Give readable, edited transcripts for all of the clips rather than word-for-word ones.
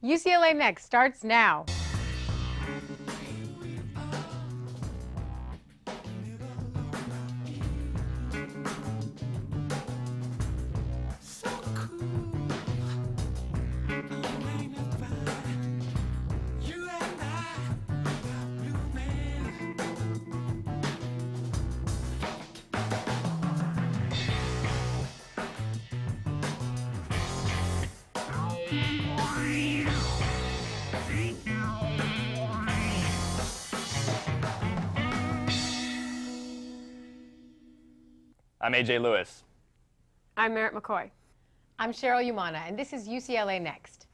UCLA Next starts now. I'm AJ Lewis. I'm Merritt McCoy. I'm Cheryl Umana, and this is UCLA Next.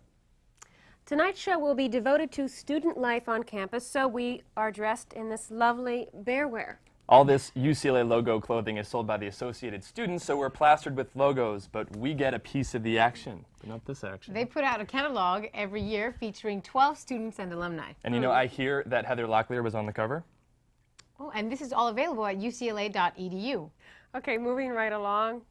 Tonight's show will be devoted to student life on campus, so we are dressed in this lovely bear wear. All this UCLA logo clothing is sold by the Associated Students, so we're plastered with logos, but we get a piece of the action, but not this action. They put out a catalog every year featuring 12 students and alumni. And you know, I hear that Heather Locklear was on the cover. Oh, and this is all available at ucla.edu. Okay, moving right along.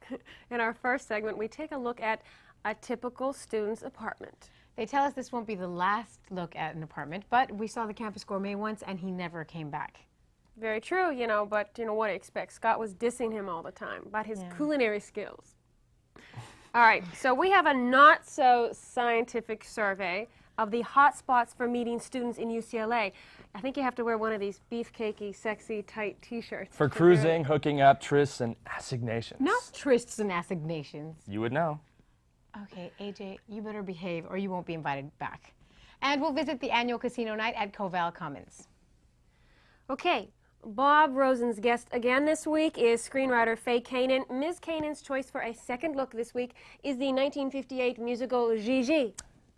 In our first segment, we take a look at a typical student's apartment. They tell us this won't be the last look at an apartment, but we saw the campus gourmet once and he never came back. Very true, you know, but you know what to expect. Scott was dissing him all the time about his culinary skills. All right, so we have a not-so-scientific survey of the hot spots for meeting students in UCLA. I think you have to wear one of these beefcakey, sexy, tight T-shirts. For cruising, hooking up, trysts, and assignations. No trysts and assignations. You would know. Okay, AJ, you better behave or you won't be invited back. And we'll visit the annual casino night at Coval Commons. Okay, Bob Rosen's guest again this week is screenwriter Faye Kanan. Ms. Kanan's choice for a second look this week is the 1958 musical Gigi.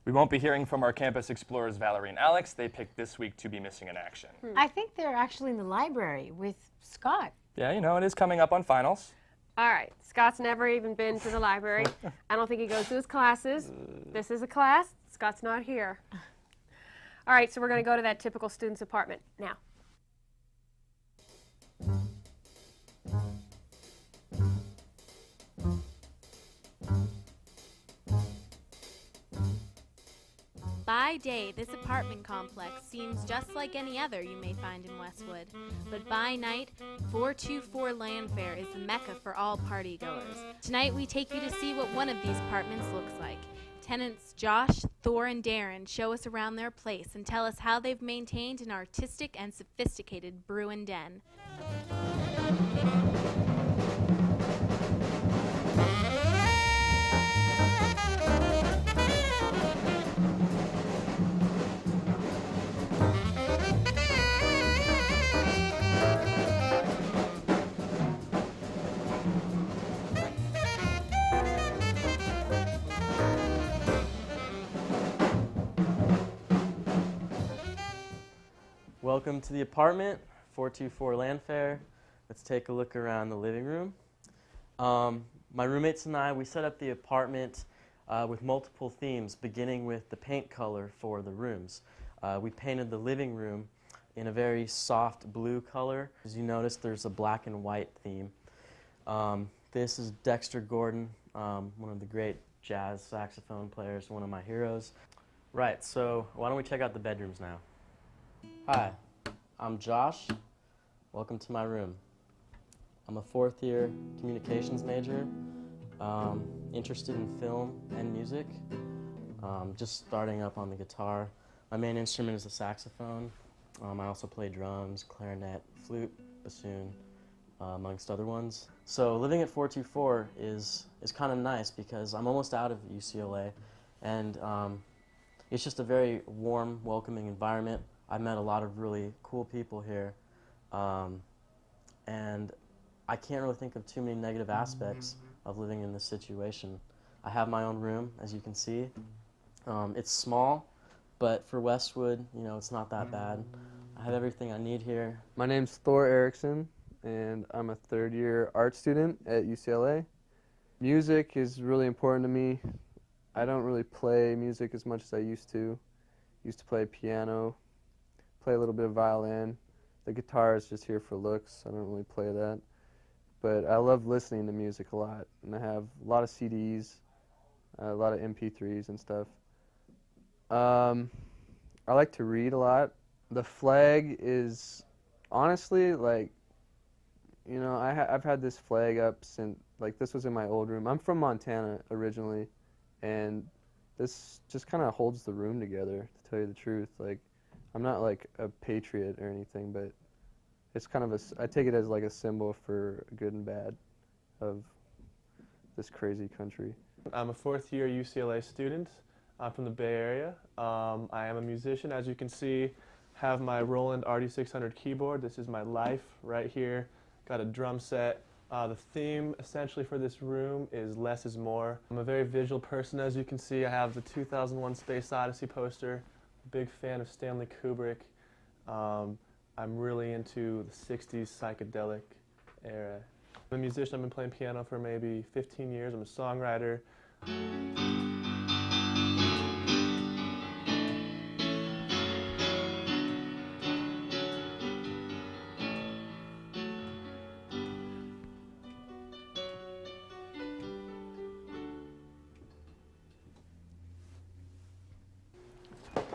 We won't be hearing from our campus explorers Valerie and Alex. They picked this week to be missing in action. I think they're actually in the library with Scott. Yeah, you know, it is coming up on finals. All right, Scott's never even been to the library. I don't think he goes to his classes. This is a class. Scott's not here. All right, so we're going to go to that typical student's apartment now. By day, this apartment complex seems just like any other you may find in Westwood. But by night, 424 Landfair is the mecca for all partygoers. Tonight, we take you to see what one of these apartments looks like. Tenants Josh, Thor, and Darren show us around their place and tell us how they've maintained an artistic and sophisticated brew and den. Welcome to the apartment, 424 Landfair. Let's take a look around the living room. My roommates and I, we set up the apartment with multiple themes, beginning with the paint color for the rooms. We painted the living room in a very soft blue color. As you notice, there's a black and white theme. This is Dexter Gordon, one of the great jazz saxophone players, one of my heroes. Right, so why don't we check out the bedrooms now? Hi, I'm Josh. Welcome to my room. I'm a fourth-year communications major, interested in film and music, just starting up on the guitar. My main instrument is the saxophone. I also play drums, clarinet, flute, bassoon, amongst other ones. So living at 424 is kind of nice because I'm almost out of UCLA, and it's just a very warm, welcoming environment. I met a lot of really cool people here, and I can't really think of too many negative aspects of living in this situation. I have my own room, as you can see. It's small, but for Westwood, you know, it's not that bad. I have everything I need here. My name's Thor Erickson, and I'm a third-year art student at UCLA. Music is really important to me. I don't really play music as much as I used to. Used to play piano, play a little bit of violin. The guitar is just here for looks. I don't really play that. But I love listening to music a lot, and I have a lot of CDs, a lot of MP3s and stuff. I like to read a lot. The flag is honestly like, you know, I've had this flag up since, like, this was in my old room. I'm from Montana originally, and this just kind of holds the room together, to tell you the truth. Like, I'm not like a patriot or anything, but it's kind of I take it as like a symbol for good and bad of this crazy country. I'm a fourth-year UCLA student. I'm from the Bay Area. I am a musician, as you can see. Have my Roland RD600 keyboard. This is my life right here. Got a drum set. The theme essentially for this room is less is more. I'm a very visual person, as you can see. I have the 2001 Space Odyssey poster. Big fan of Stanley Kubrick. I'm really into the 60s psychedelic era. I'm a musician. I've been playing piano for maybe 15 years. I'm a songwriter.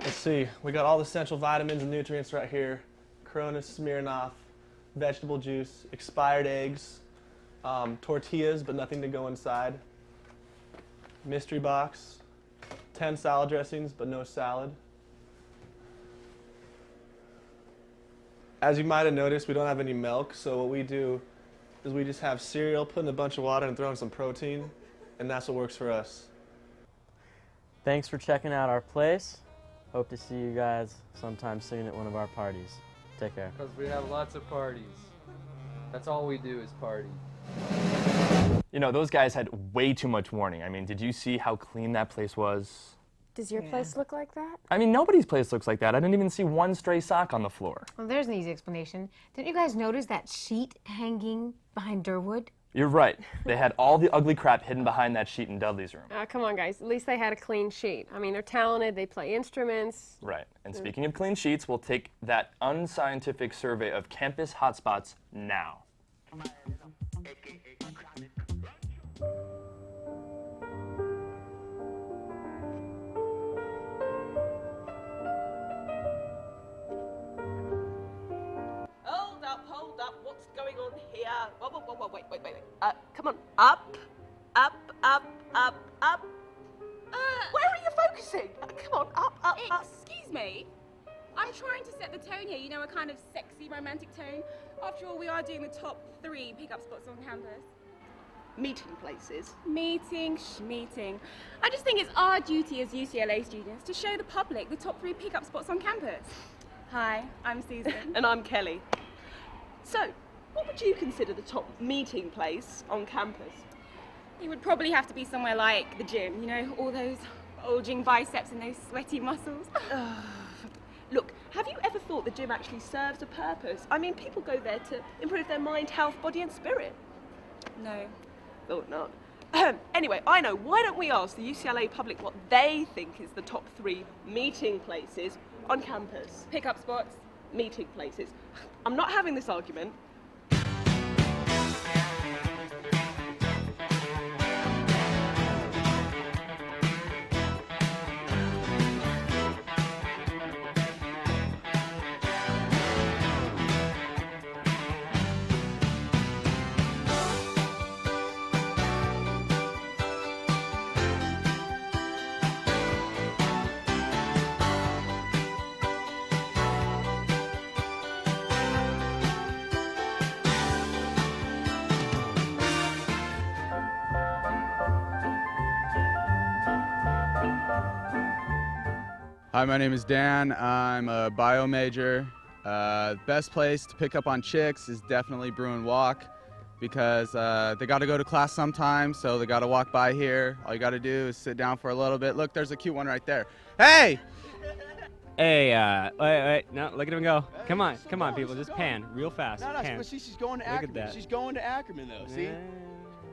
Let's see, we got all the essential vitamins and nutrients right here. Cronus, Smirnoff, vegetable juice, expired eggs, tortillas, but nothing to go inside. Mystery box, 10 salad dressings, but no salad. As you might have noticed, we don't have any milk, so what we do is we just have cereal, put in a bunch of water, and throw in some protein, and that's what works for us. Thanks for checking out our place. Hope to see you guys sometime soon at one of our parties. Take care. Because we have lots of parties. That's all we do is party. You know, those guys had way too much warning. I mean, did you see how clean that place was? Does your place look like that? I mean, nobody's place looks like that. I didn't even see one stray sock on the floor. Well, there's an easy explanation. Didn't you guys notice that sheet hanging behind Durwood? You're right. They had all the ugly crap hidden behind that sheet in Dudley's room. Come on, guys. At least they had a clean sheet. I mean, they're talented. They play instruments. Right. And speaking of clean sheets, we'll take that unscientific survey of campus hotspots now. Hold up, what's going on here? Whoa, wait. Come on, up. Where are you focusing? Come on, up. Excuse me. I'm trying to set the tone here, you know, a kind of sexy, romantic tone. After all, we are doing the top 3 pickup spots on campus. Meeting places. Meeting. I just think it's our duty as UCLA students to show the public the top 3 pickup spots on campus. Hi, I'm Susan. And I'm Kelly. So, what would you consider the top meeting place on campus? It would probably have to be somewhere like the gym, you know, all those bulging biceps and those sweaty muscles. Look, have you ever thought the gym actually serves a purpose? I mean, people go there to improve their mind, health, body and spirit. No. Thought not. Anyway, I know. Why don't we ask the UCLA public what they think is the top 3 meeting places on campus? Pickup spots. Meeting places. I'm not having this argument. Hi, my name is Dan. I'm a bio major. Best place to pick up on chicks is definitely Bruin Walk because they got to go to class sometime, so they got to walk by here. All you got to do is sit down for a little bit. Look, there's a cute one right there. Hey! Hey, wait, no, look at him go. Come on, people, just pan real fast. No, pan. but she's going to Look at Ackerman. that. She's going to Ackerman, though, see?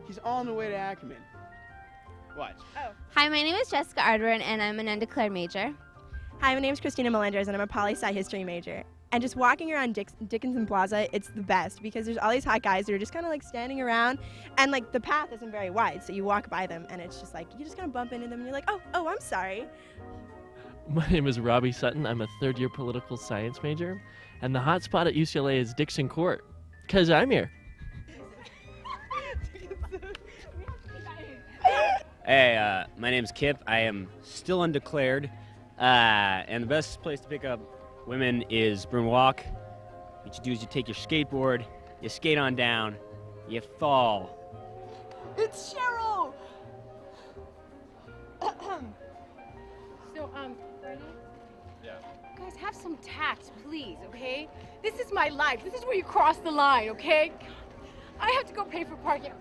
She's on the way to Ackerman. Watch. Oh. Hi, my name is Jessica Ardwin, and I'm an undeclared major. Hi, my name is Christina Melendres, and I'm a poli-sci history major. And just walking around Dickinson Plaza, it's the best because there's all these hot guys that are just kind of like standing around, and like the path isn't very wide, so you walk by them, and it's just like you just kind of bump into them, and you're like, oh, I'm sorry. My name is Robbie Sutton. I'm a third-year political science major, and the hot spot at UCLA is Dixon Court, 'cause I'm here. Hey, my name's Kip. I am still undeclared, and the best place to pick up women is Bruin Walk. What you do is you take your skateboard, you skate on down, you fall. It's Cheryl! So, ready? Yeah. Guys, have some tact, please, okay? This is my life. This is where you cross the line, okay? I have to go pay for parking.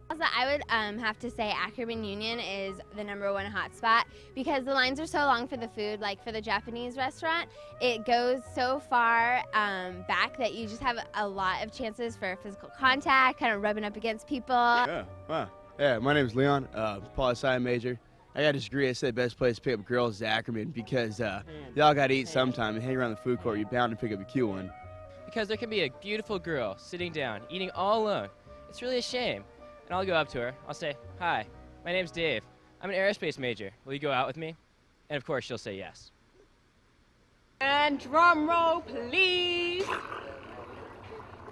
Also, I would have to say Ackerman Union is the #1 hotspot because the lines are so long for the food. Like for the Japanese restaurant, it goes so far back that you just have a lot of chances for physical contact, kind of rubbing up against people. Yeah, wow. Yeah, my name is Leon, poli-sci major. I got a degree. I said best place to pick up girls is Ackerman because y'all got to eat sometime and hang around the food court. You're bound to pick up a cute one. Because there can be a beautiful girl sitting down, eating all alone. It's really a shame. And I'll go up to her. I'll say, "Hi, my name's Dave. I'm an aerospace major. Will you go out with me?" And of course, she'll say yes. And drum roll, please.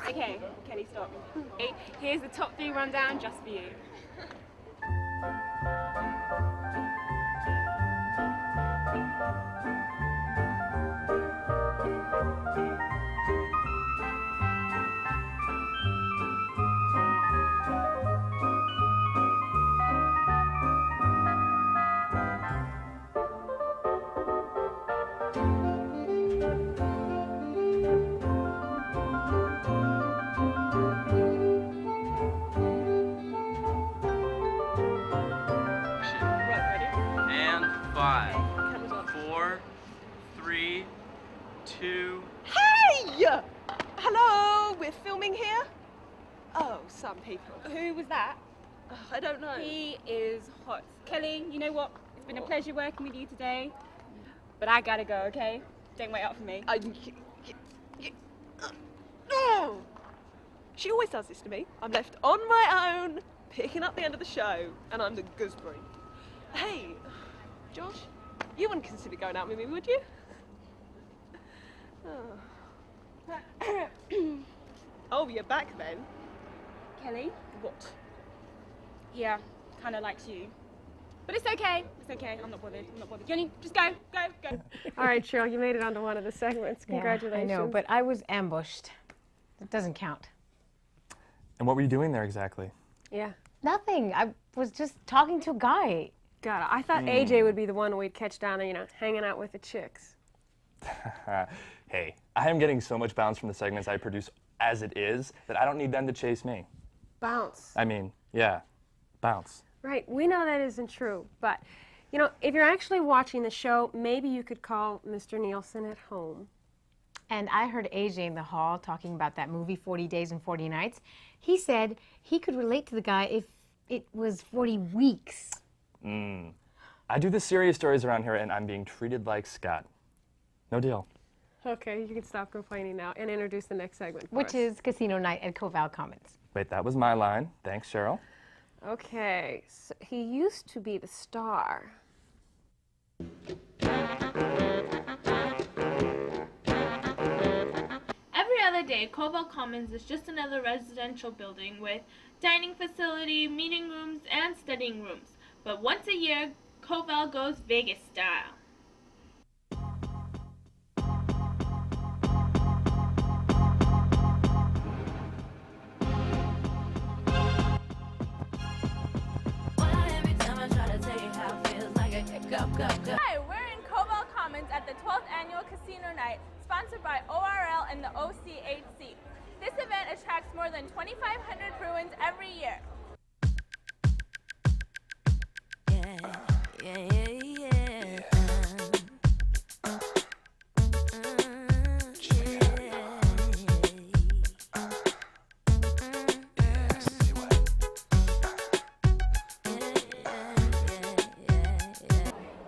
Okay, Kelly, stop. Okay, here's the top 3 rundown just for you. And 5, 4, 3, 2. Hey! Hello, we're filming here? Oh, some people. Who was that? I don't know. He is hot. Kelly, you know what? It's been a pleasure working with you today. But I gotta go, okay? Don't wait up for me. Oh! She always does this to me. I'm left on my own, picking up the end of the show, and I'm the gooseberry. Hey, Josh, you wouldn't consider going out with me, would you? Oh, oh you're back then? Kelly? What? Yeah, kind of likes you. But it's okay. It's okay. I'm not bothered. I'm not bothered. Jenny, just go. Go. Go. All right, Cheryl, you made it onto one of the segments. Congratulations. Yeah, I know, but I was ambushed. It doesn't count. And what were you doing there exactly? Yeah. Nothing. I was just talking to a guy. God, I thought AJ would be the one we'd catch down there, hanging out with the chicks. Hey, I am getting so much bounce from the segments I produce as it is that I don't need them to chase me. Bounce. I mean, yeah, bounce. Right, we know that isn't true, but, if you're actually watching the show, maybe you could call Mr. Nielsen at home. And I heard AJ in the hall talking about that movie, 40 Days and 40 Nights. He said he could relate to the guy if it was 40 weeks. I do the serious stories around here, and I'm being treated like Scott. No deal. Okay, you can stop complaining now and introduce the next segment for Which us. is Casino Night at Coval Commons. Wait, that was my line. Thanks, Cheryl. Okay, so he used to be the star. Every other day, Coval Commons is just another residential building with dining facility, meeting rooms, and studying rooms. But once a year, Coval goes Vegas style. Hi, we're in Coval Commons at the 12th Annual Casino Night, sponsored by ORL and the OCHC. This event attracts more than 2,500 Bruins every year.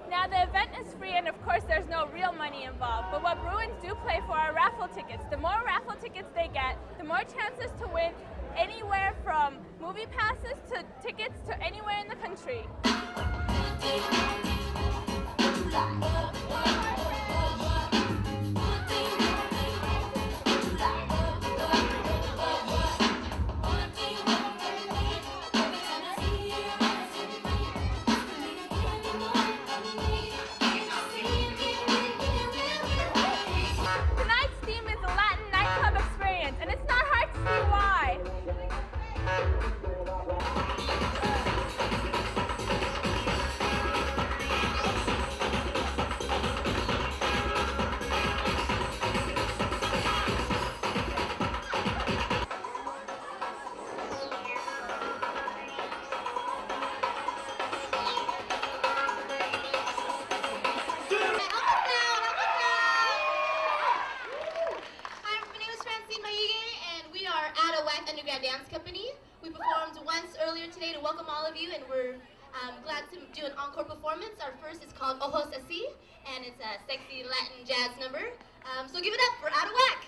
Now the event is free and of course there's no real money involved, but what Bruins do play for are raffle tickets. The more raffle tickets they get, the more chances to win anywhere from movie passes to tickets to anywhere in the country. Tonight's theme is the Latin nightclub experience, and it's not hard to see why. Undergrad Dance Company. We performed once earlier today to welcome all of you, and we're glad to do an encore performance. Our first is called Ojos Así, and it's a sexy Latin jazz number. So give it up for Out of Whack.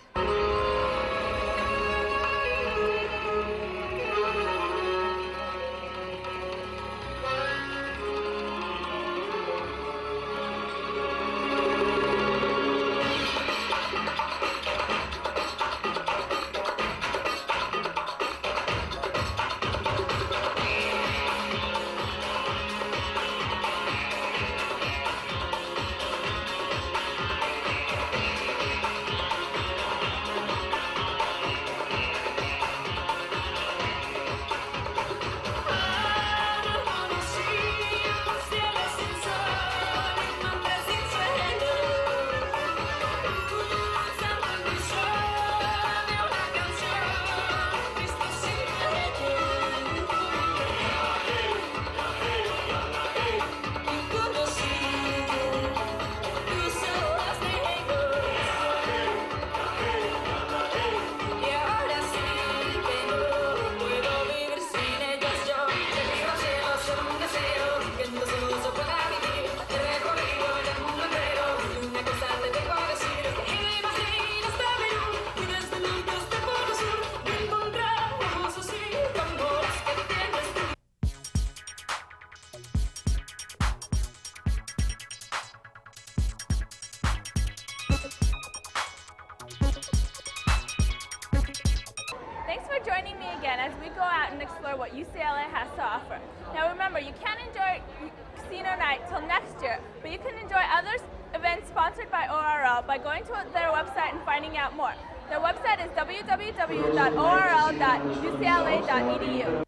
Thanks for joining me again as we go out and explore what UCLA has to offer. Now remember, you can't enjoy Casino Night till next year, but you can enjoy other events sponsored by ORL by going to their website and finding out more. Their website is www.orl.ucla.edu.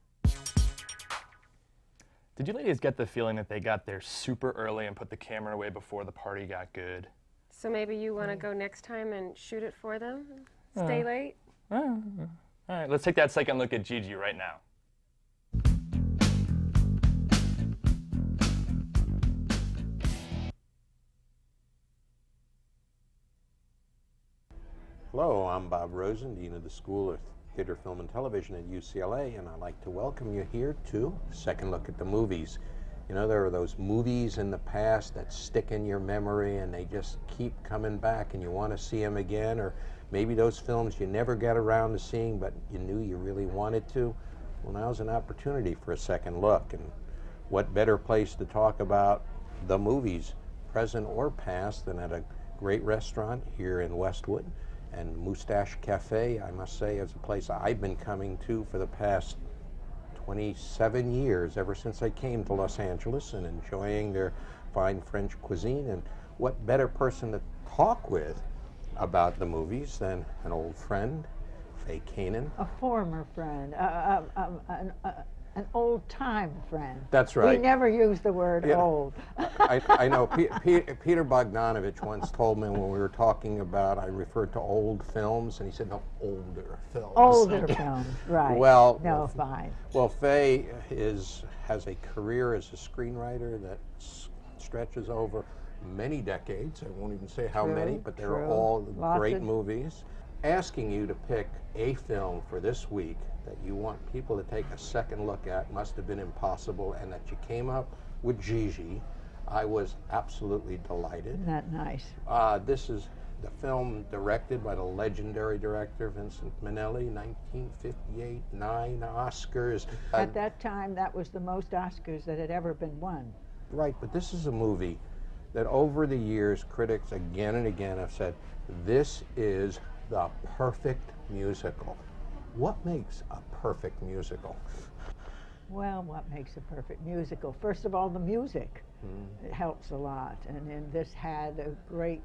Did you ladies get the feeling that they got there super early and put the camera away before the party got good? So maybe you want to go next time and shoot it for them? Stay late? All right, let's take that second look at Gigi right now. Hello, I'm Bob Rosen, Dean of the School of Theater, Film, and Television at UCLA, and I'd like to welcome you here to Second Look at the Movies. You know, there are those movies in the past that stick in your memory and they just keep coming back and you want to see them again, or maybe those films you never got around to seeing but you knew you really wanted to. Well, now's an opportunity for a second look, and what better place to talk about the movies, present or past, than at a great restaurant here in Westwood. And Moustache Cafe, I must say, is a place I've been coming to for the past 27 years, ever since I came to Los Angeles, and enjoying their fine French cuisine. And what better person to talk with about the movies than an old friend, Faye Kanan. A former friend, an old-time friend. That's right. We never use the word old. I know. Peter Bogdanovich once told me when we were talking about, I referred to old films, and he said, no, older films. Older films, right. Well, no, fine. Well, Faye has a career as a screenwriter that stretches over many decades. I won't even say how many, but they're all great movies. Asking you to pick a film for this week that you want people to take a second look at must have been impossible, and that you came up with Gigi. I was absolutely delighted. Isn't that nice? This is The film directed by the legendary director Vincent Minnelli, 1958, 9 Oscars. At that time, that was the most Oscars that had ever been won. Right, but this is a movie that over the years, critics again and again have said, this is the perfect musical. What makes a perfect musical? Well, what makes a perfect musical? First of all, the music. It helps a lot. And then this had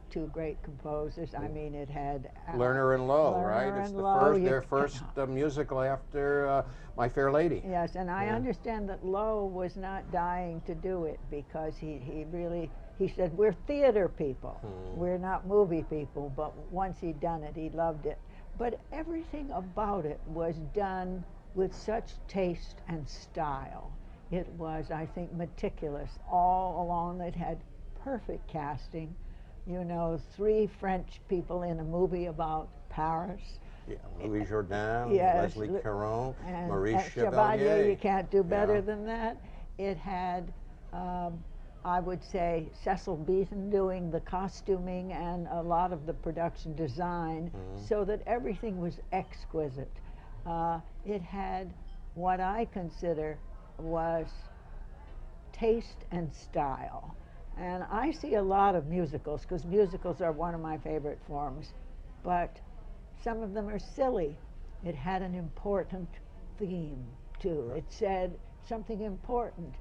two great composers. I mean, it had Lerner and Loewe, Lerner right? It's and the Loewe. their first musical after My Fair Lady. Yes, and I understand that Loewe was not dying to do it because he said, we're theater people. We're not movie people. But once he'd done it, he loved it. But everything about it was done with such taste and style. It was, I think, meticulous all along. It had perfect casting. You know, 3 French people in a movie about Paris. Yeah, Louis Jourdan, Yes, Leslie Caron, and Maurice Chevalier. Chevalier. You can't do better than that. It had, I would say, Cecil Beaton doing the costuming and a lot of the production design, so that everything was exquisite. It had what I consider was taste and style. And I see a lot of musicals, because musicals are one of my favorite forms, but some of them are silly. It had an important theme, too. It said something important,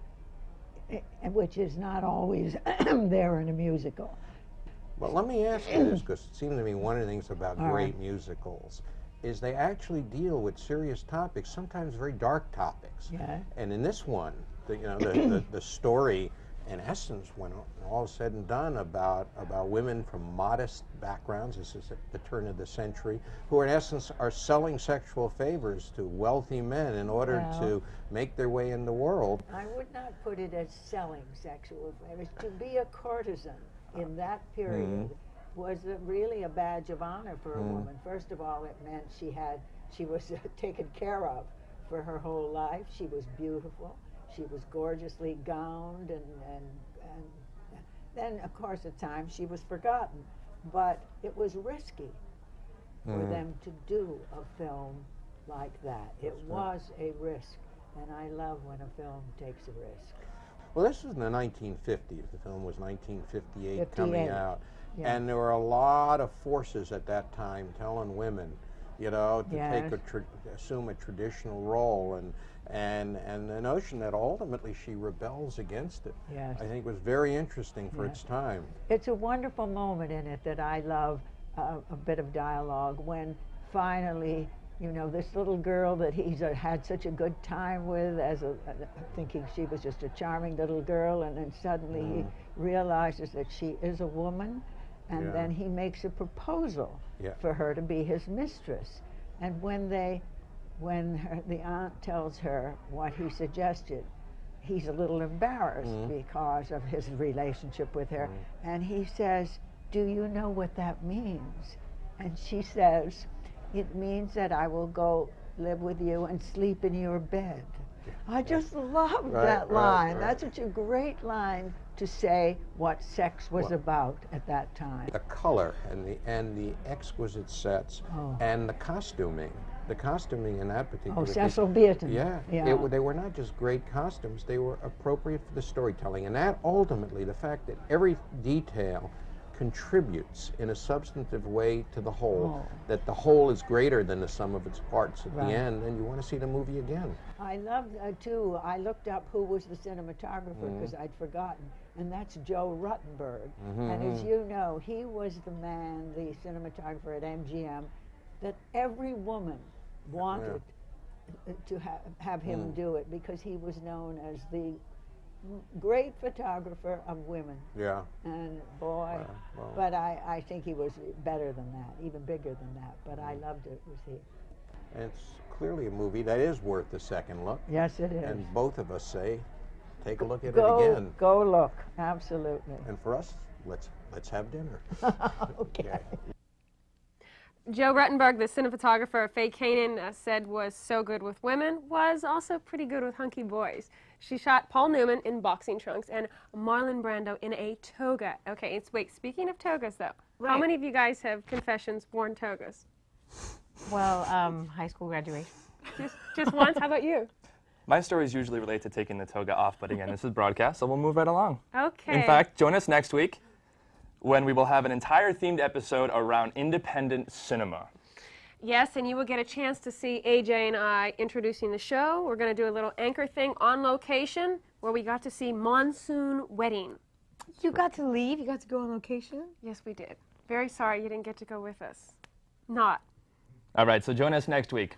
which is not always there in a musical. Well, let me ask you this, because it seemed to me one of the things about great musicals is they actually deal with serious topics, sometimes very dark topics. Yeah. And in this one, the story, in essence, when all is said and done, about women from modest backgrounds, this is at the turn of the century, who in essence are selling sexual favors to wealthy men in order to make their way in the world. I would not put it as selling sexual favors. To be a courtesan in that period was really a badge of honor for a woman. First of all, it meant she was taken care of for her whole life. She was beautiful. She was gorgeously gowned, and then, of course, at times she was forgotten. But it was risky for them to do a film like that. It was a risk, and I love when a film takes a risk. Well, this was in the 1950s. The film was 1958 coming out. Yeah. And there were a lot of forces at that time telling women, you know, to assume a traditional role, and the notion that ultimately she rebels against it, I think was very interesting for its time. It's a wonderful moment in it that I love, a bit of dialogue, when finally, you know, this little girl that he's had such a good time with, thinking she was just a charming little girl, and then suddenly he realizes that she is a woman, and then he makes a proposal for her to be his mistress. And when the aunt tells her what he suggested, he's a little embarrassed because of his relationship with her, and he says, "Do you know what that means?" And she says, "It means that I will go live with you and sleep in your bed." I just love that line. That's such a great line to say what sex was about at that time. The color and the exquisite sets and the costuming. The costuming in that particular case. Cecil Beaton. They were not just great costumes, they were appropriate for the storytelling. And that ultimately, the fact that every detail contributes in a substantive way to the whole, that the whole is greater than the sum of its parts at the end, and you want to see the movie again. I loved, too, I looked up who was the cinematographer, because I'd forgotten, and that's Joe Ruttenberg. And as you know, he was the man, the cinematographer at MGM, that every woman wanted to have him do it, because he was known as the great photographer of women. Yeah. And boy, but I think he was better than that, even bigger than that. But I loved it. And it's clearly a movie that is worth a second look. Yes, it is. And both of us say, take a look at it again. Go look, absolutely. And for us, let's have dinner. Okay. Joe Ruttenberg, the cinematographer Faye Kanan said was so good with women, was also pretty good with hunky boys. She shot Paul Newman in boxing trunks and Marlon Brando in a toga. Okay, wait, speaking of togas though, how many of you guys have confessions worn togas? Well, high school graduation. Just once? How about you? My stories usually relate to taking the toga off, but again, this is broadcast, so we'll move right along. Okay. In fact, join us next week when we will have an entire themed episode around independent cinema. Yes, and you will get a chance to see AJ and I introducing the show. We're going to do a little anchor thing on location where we got to see Monsoon Wedding. You got to leave? You got to go on location? Yes, we did. Very sorry you didn't get to go with us. Not. All right, so join us next week.